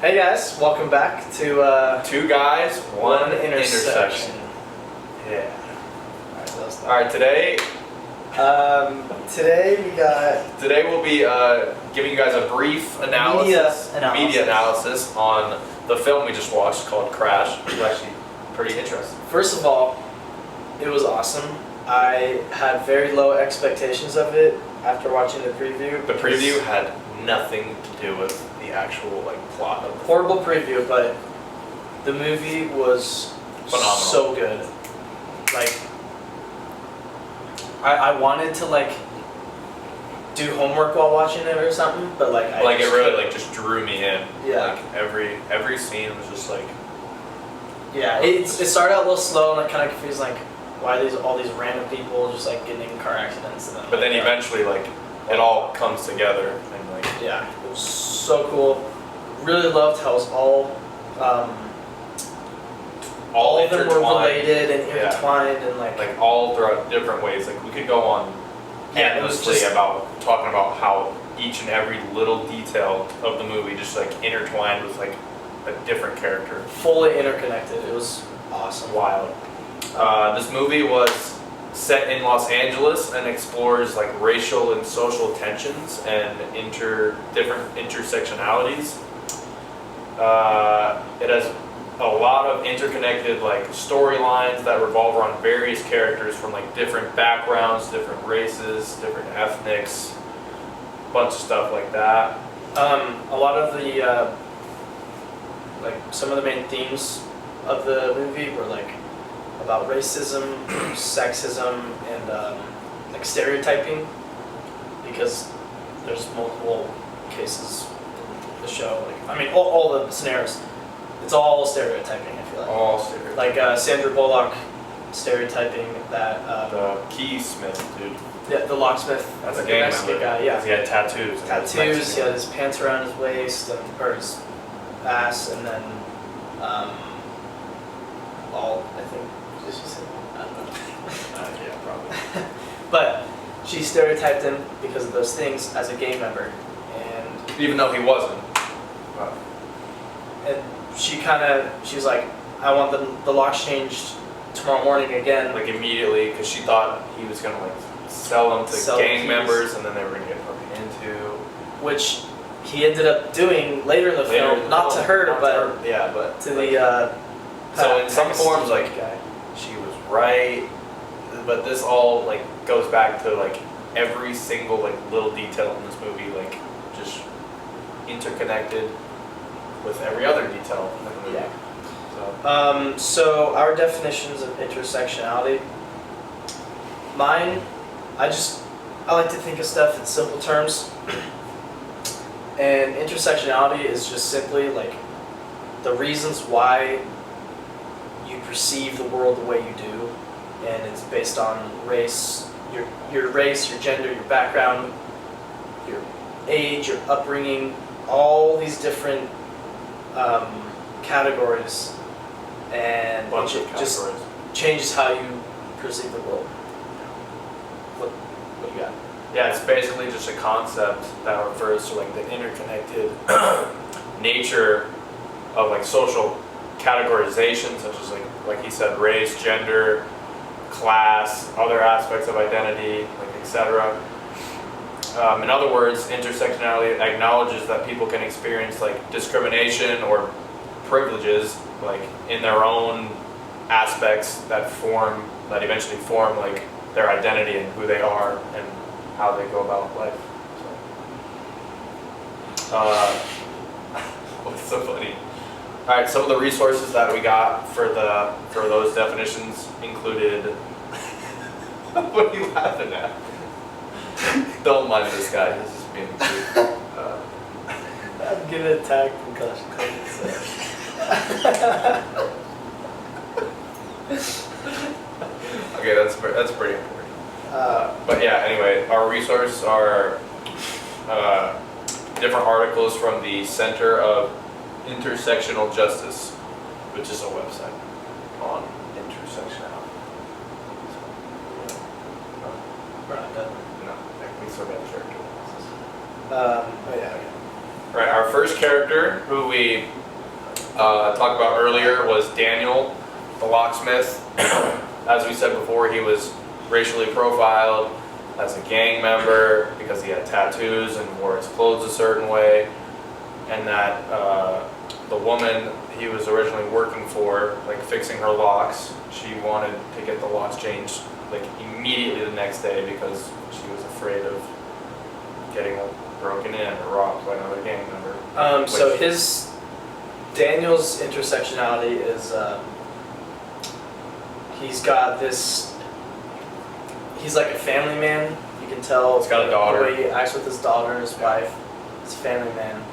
Hey guys, welcome back to Two guys, one intersection. Yeah. Alright, today Today we got we'll be giving you guys a brief media analysis on the film we just watched called Crash, which is actually pretty interesting. First of all, it was awesome. I had very low expectations of it after watching the preview. The preview had nothing to do with the actual plot of the Horrible preview, but the movie was phenomenal. So good. I wanted to do homework while watching it or something, but it really just drew me in. Yeah. Every scene was just yeah. It started out a little slow and kind of confused, why all these random people just getting in car accidents and then. But then eventually it all comes together and yeah, it was so cool. Really loved how it was all of them were related and intertwined and all throughout different ways. We could go on endlessly about talking about how each and every little detail of the movie just intertwined with a different character. Fully interconnected. It was awesome. Wild. This movie was set in Los Angeles and explores racial and social tensions and different intersectionalities. It has a lot of interconnected storylines that revolve around various characters from different backgrounds, different races, different ethnics, bunch of stuff like that. A lot of the some of the main themes of the movie were about racism, sexism, and stereotyping, because there's multiple cases in the show. All the scenarios, it's all stereotyping. I feel like all stereotyping. Sandra Bullock stereotyping that the key smith dude. Yeah, the locksmith. That's a gang Mexican member. guy. Yeah, he had tattoos. He had his pants around his waist or his ass, and then I think. Did she say that? I don't know. Yeah, probably. But she stereotyped him because of those things as a gang member, and even though he wasn't. And she was like, I want the locks changed tomorrow morning again. Immediately, because she thought he was gonna sell them to gang members, and then they were gonna get broken into. Which he ended up doing later in the film, not to her, but to the. So in some forms, guy. she was right, but this all goes back to every single little detail in this movie, just interconnected with every other detail in the movie. Yeah. So our definitions of intersectionality. Mine, I like to think of stuff in simple terms. And intersectionality is just simply the reasons why you perceive the world the way you do, and it's based on race, your race, your gender, your background, your age, your upbringing, all these different categories, and just changes how you perceive the world. What do you got? Yeah, it's basically just a concept that refers to the interconnected nature of social categorization, such as like he said, race, gender, class, other aspects of identity, etc. In other words, intersectionality acknowledges that people can experience discrimination or privileges in their own aspects that eventually form their identity and who they are and how they go about life. What's so funny? All right, some of the resources that we got for those definitions included. What are you laughing at? Don't mind this guy. He's just being cute. I'm getting attacked concussion claims. Okay, that's pretty important. But yeah, anyway, our resources are different articles from the Center of Intersectional Justice, which is a website on intersectionality. We're not done. No, we still got the character. Oh yeah, okay. Right, our first character, who we talked about earlier, was Daniel, the locksmith. As we said before, he was racially profiled as a gang member because he had tattoos and wore his clothes a certain way, and that the woman he was originally working for, like fixing her locks, she wanted to get the locks changed like immediately the next day because she was afraid of getting broken in or robbed by another gang member. So Daniel's intersectionality is he's got this. He's like a family man. You can tell He's got a daughter. the way he acts with his daughter and his wife. He's a family man.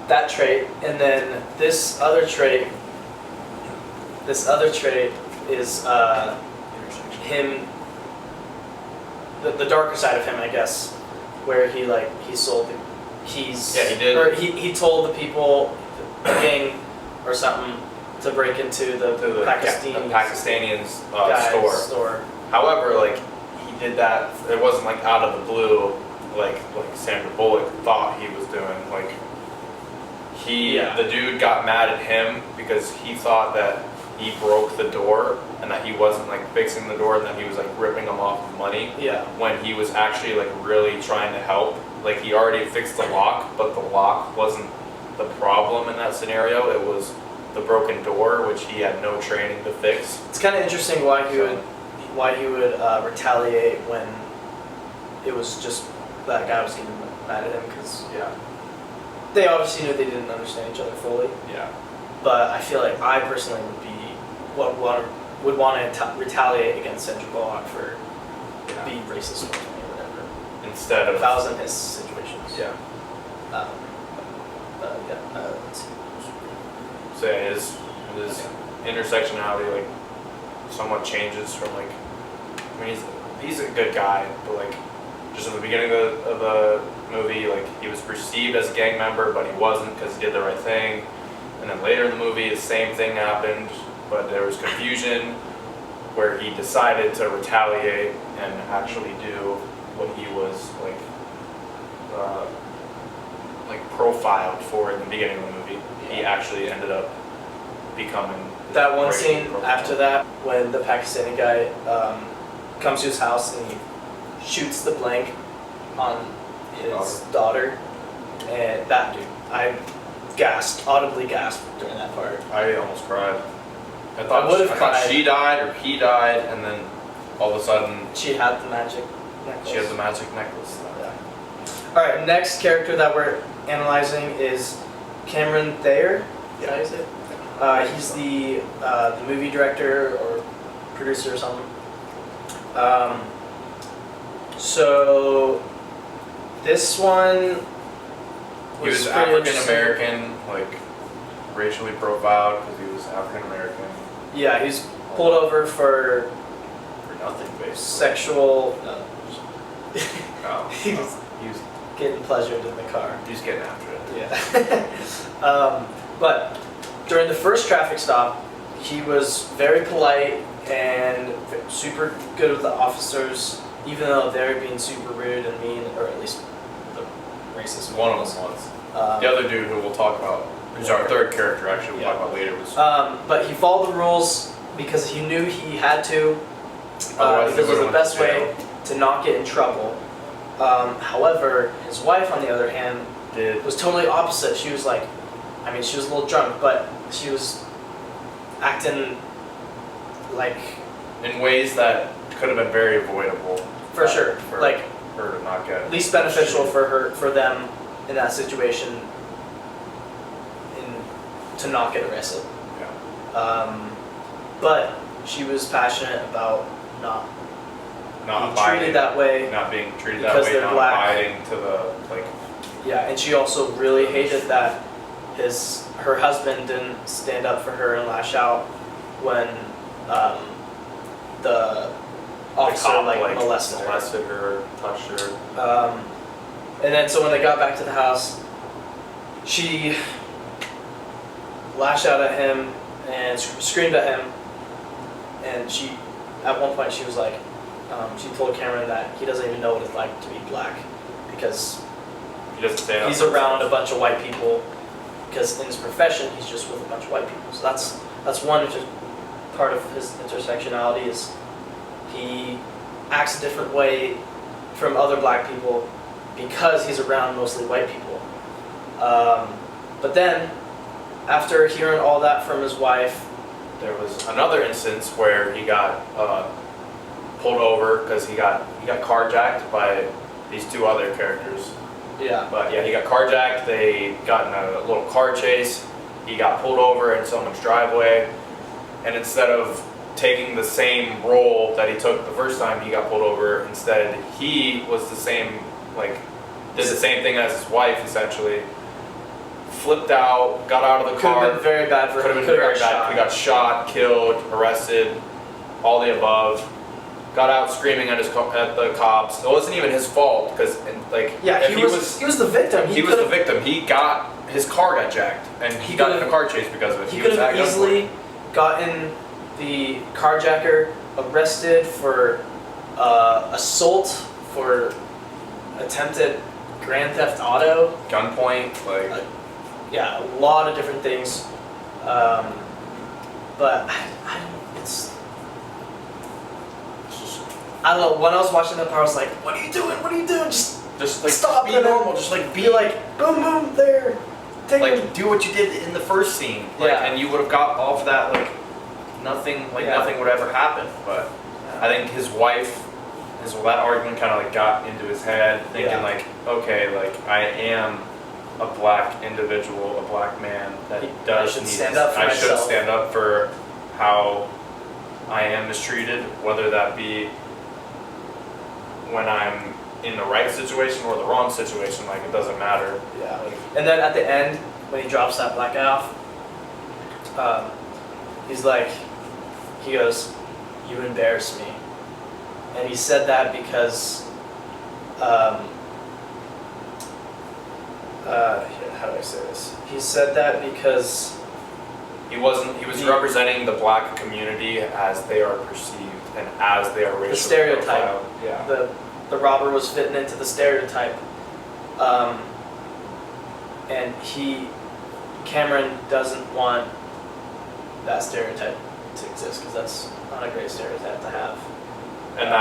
That trait, and then this other trait is him. The darker side of him, I guess, where he sold the keys. Yeah, he did. Or he told the people, the gang or something, to break into the Pakistanians guy's store. However, like he did that. It wasn't like out of the blue, like Sandra Bullock thought he was doing. Like the dude got mad at him because he thought that he broke the door and that he wasn't like fixing the door and that he was like ripping him off of money. Yeah. When he was actually like really trying to help. Like he already fixed the lock, but the lock wasn't the problem in that scenario. It was the broken door, which he had no training to fix. It's kind of interesting why he would retaliate when it was just that guy was getting mad at him because they obviously knew they didn't understand each other fully. Yeah. But I feel like I personally would want to retaliate against Sandra Bullock for being racist or whatever. Instead of if I was in his situations. Yeah. Let's see. So yeah, his intersectionality like somewhat changes from like, I mean he's a good guy, but like just at the beginning of the movie, like he was perceived as a gang member, but he wasn't because he did the right thing. And then later in the movie, the same thing happened, but there was confusion where he decided to retaliate and actually do what he was like profiled for in the beginning of the movie. He actually ended up becoming that one racially scene profiled. after that when the Pakistani guy comes to his house and he shoots the blank on his daughter, and that dude, I audibly gasped during that part. I almost cried. I would've thought cried. she died or he died, and then all of a sudden She had the magic necklace. she has the magic necklace. All right, next character that we're analyzing is Cameron Thayer. Did I say it? He's the movie director or producer or something. So this one He was pretty African interesting. American, like racially profiled because he was African American Yeah, he's pulled over for nothing basically. sexual. No, he was he was getting pleasured in the car. getting after it. Yeah. But during the first traffic stop, he was very polite and super good with the officers, even though they're being super rude and mean, or at least the racist One of ones. them was. The other dude who we'll talk about, who's our third character actually, we'll talk about later, was But he followed the rules because he knew he had to, Otherwise they because it was would've the went best to jail. way to not get in trouble. However, his wife, on the other hand, was totally opposite. She was like, I mean, she was a little drunk, but she was acting like, in ways that could have been very avoidable. for sure, For like her to not get least beneficial for them in that situation, to not get arrested. Yeah. But she was passionate about not Not being abiding, treated that way. not being treated that because way, they're not black. abiding to the like. Yeah, and she also really hated that her husband didn't stand up for her and lash out when the officer cop, molested her. her, touched her. And then so when they got back to the house, she lashed out at him and screamed at him, and at one point she was like, she told Cameron that he doesn't even know what it's like to be black because He doesn't stand up he's for around a himself. bunch of white people. Because in his profession, he's just with a bunch of white people. So that's one just part of his intersectionality is he acts a different way from other black people because he's around mostly white people. But then, after hearing all that from his wife, There was another instance where he got pulled over because he got carjacked by these two other characters. yeah, But yeah, he got carjacked. They got in a little car chase. He got pulled over in someone's driveway, and instead of taking the same role that he took the first time he got pulled over, instead he was the same, like, did the same thing as his wife essentially. Flipped out, got out of the could car. have been very bad for Could him. have been very bad. He got shot, killed, arrested, all the above. Got out screaming at at the cops. It wasn't even his fault because, like, Yeah, if he was the victim. he was the victim. His car got jacked, and he got in a car chase because of it. He was could have at gunpoint. easily gotten the carjacker arrested for assault, for attempted grand theft auto. Gunpoint, like, Yeah, a lot of different things. But I don't. I don't know. When I was watching that part, I was like, "What are you doing? What are you doing? Just like stop! be and then normal. Just like be like, boom, boom, there. Take him." like do what you did in the first scene. Like, Yeah. and you would have got off that like nothing Yeah. nothing would ever happen. But I think his wife, that argument kind of like got into his head, thinking Yeah. like, okay, like I am a black individual, a black man that does should need stand to- up for I should myself. stand up for how I am mistreated, whether that be when I'm in the right situation or the wrong situation. Like, it doesn't matter. Yeah. And then at the end, when he drops that black guy off, he's like, he goes, "You embarrass me," and he said that because, how do I say this? He said that because He was representing the black community as they are perceived and as they are racially stereotype. profiled. Yeah. the robber was fitting into the stereotype, and Cameron doesn't want that stereotype to exist because that's not a great stereotype to have. And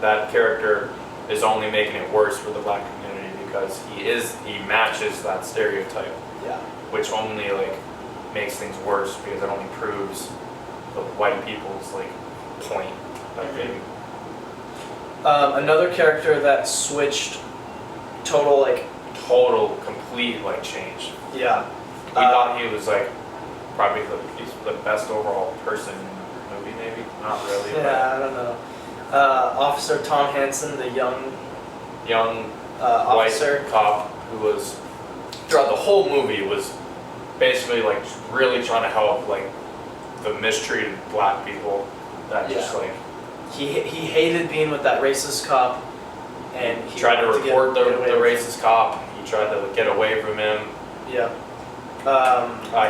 that character is only making it worse for the black community because he matches that stereotype, Yeah. which only like makes things worse because it only proves the white people's like point. Like maybe Another character that switched total complete like change. yeah. We thought he was like probably he's the best overall person in the movie, maybe not really. Yeah, I don't know. Officer Tom Hansen, the young But young officer. white cop who was throughout the whole movie was basically like really trying to help like the mistreated black people that just Yeah. like He hated being with that racist cop, and he tried to wanted report get the away racist cop. He tried to get away from him. Yeah.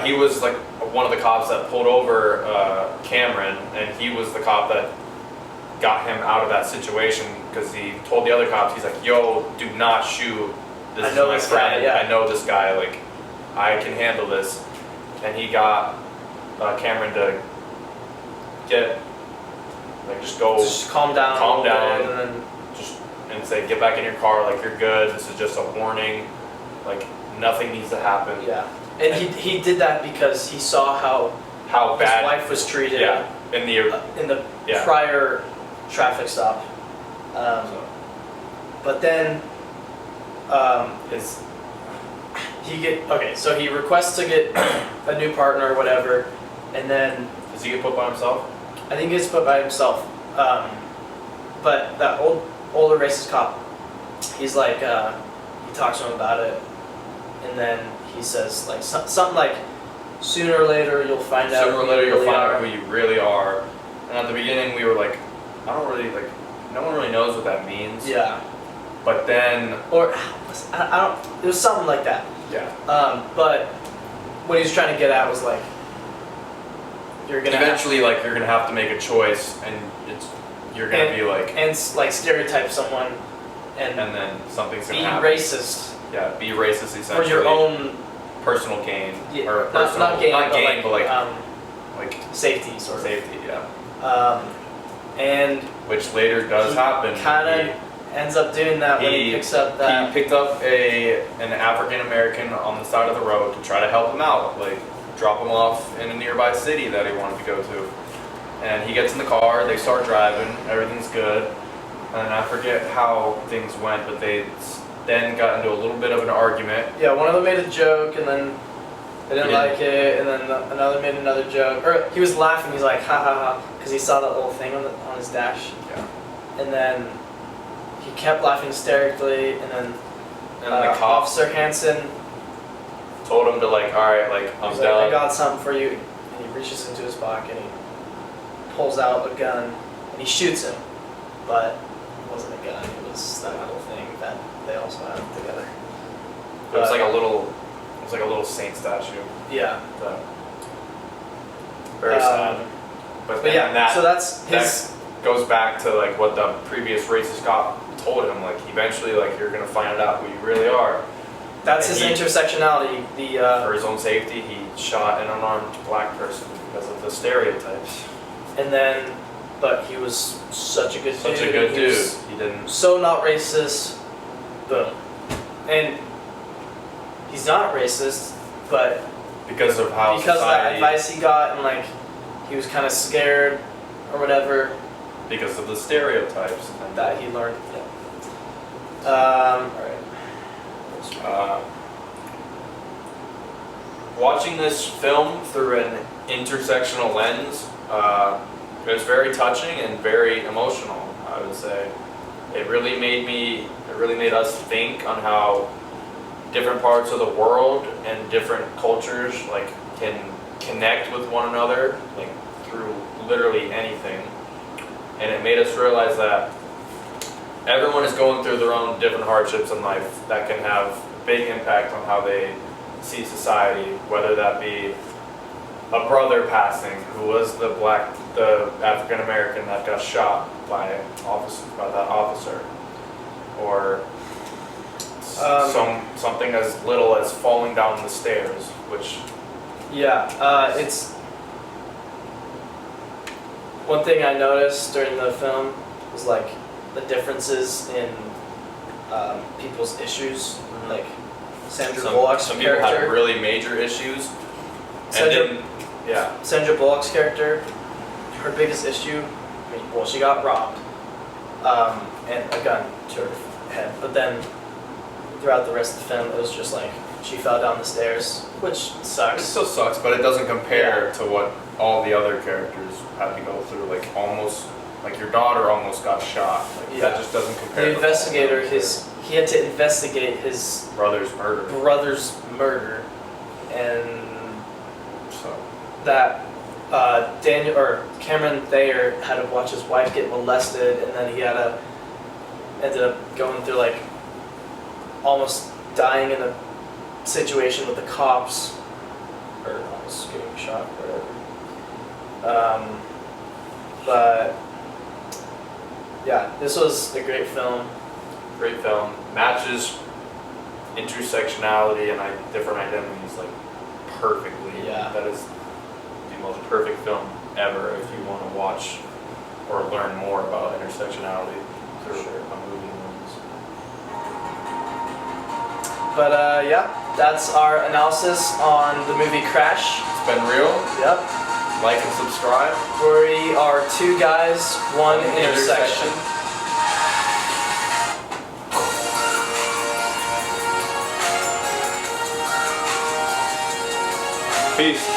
He was like one of the cops that pulled over Cameron, and he was the cop that got him out of that situation because he told the other cops, he's like, "Yo, do not shoot. This I is know my this guy, friend. yeah. I know this guy. Like, I can handle this." And he got Cameron to get just go Just calm down. Calm a little down. bit, and then and say, "Get back in your car. Like, you're good. This is just a warning. Like, nothing needs to happen." yeah. And he did that because he saw how How his bad? wife was treated Yeah. In the in the Yeah. prior traffic stop. But then his so he requests to get a new partner or whatever, and then does he get put by himself? I think he gets put by himself. But that older racist cop, he's like, he talks to him about it, and then he says like something like, "Sooner or later you'll find out." Sooner or who later you you'll really find are." out who you really are. And at the beginning we were like, I don't really like. No one really knows what that means. Yeah. But then, Or I don't. It was something like that. yeah. But what he was trying to get at was like, you're gonna Eventually, like you're gonna have to make a choice, and it's you're gonna be like, and like stereotype someone and then something's be gonna happen. racist Yeah, be racist for essentially. your own personal gain, yeah, or personal, not gain, but like like safety sort of. safety, yeah. And Which later does he happen. kind of ends up doing that when he picks up that. He picked up an African American on the side of the road to try to help him out, like drop him off in a nearby city that he wanted to go to. And he gets in the car, they start driving, everything's good. And I forget how things went, but they then got into a little bit of an argument. Yeah, one of them made a joke, and then they didn't Yeah. like it, and then another made another joke. Or he was laughing. He's like, ha ha ha, because he saw that little thing on his dash. Yeah. And then he kept laughing hysterically, and then And the cop Officer Hansen, told him to like, all right, like I'm he's like, I done. got something for you. And he reaches into his pocket and he pulls out a gun and he shoots him, but it wasn't a gun. It was that little thing that they also had together. It was like a little saint statue. Yeah. That, very sad. But then yeah, that, so that's his. that goes back to like what the previous racist cop told him. Like eventually, like you're gonna find out who you really are. That's and his intersectionality. For his own safety, he shot an unarmed black person because of the stereotypes. And then, but he was such a good dude. Such a good He dude. was He didn't. so not racist. Boom. And he's not racist, but Because of how because of that society. advice he got, and like he was kind of scared or whatever Because of the stereotypes. that he learned. Yeah. All right. Watching this film through an intersectional lens, it was very touching and very emotional, I would say. It really made us think on how different parts of the world and different cultures like can connect with one another, like through literally anything. And it made us realize that everyone is going through their own different hardships in life that can have a big impact on how they see society, whether that be a brother passing who was the African American that got shot by that officer, or something as little as falling down the stairs, which It's one thing I noticed during the film was like the differences in people's issues, like Sandra Bullock's some people character. had really major issues, and Sandra- then yeah, Sandra Bullock's character, her biggest issue, I mean, well, she got robbed, and a gun to her head. But then throughout the rest of the film, it was just like she fell down the stairs, which it sucks. still sucks, but it doesn't compare to what all the other characters had to go through. Like almost, like your daughter almost got shot. Like Yeah. that just doesn't compare. The to investigator, all the other he had to investigate his brother's murder. brother's murder, and So that Daniel or Cameron Thayer had to watch his wife get molested, and then he ended up going through like almost dying in a situation with the cops, or almost getting shot, or whatever. But yeah, this was a great film. great film, matches intersectionality and different identities like perfectly. Yeah. That is the most perfect film ever if you want to watch or learn more about intersectionality through a movie lens. But yeah, that's our analysis on the movie Crash. It's been real. Yep. Like and subscribe. We are two guys, one intersection. Peace.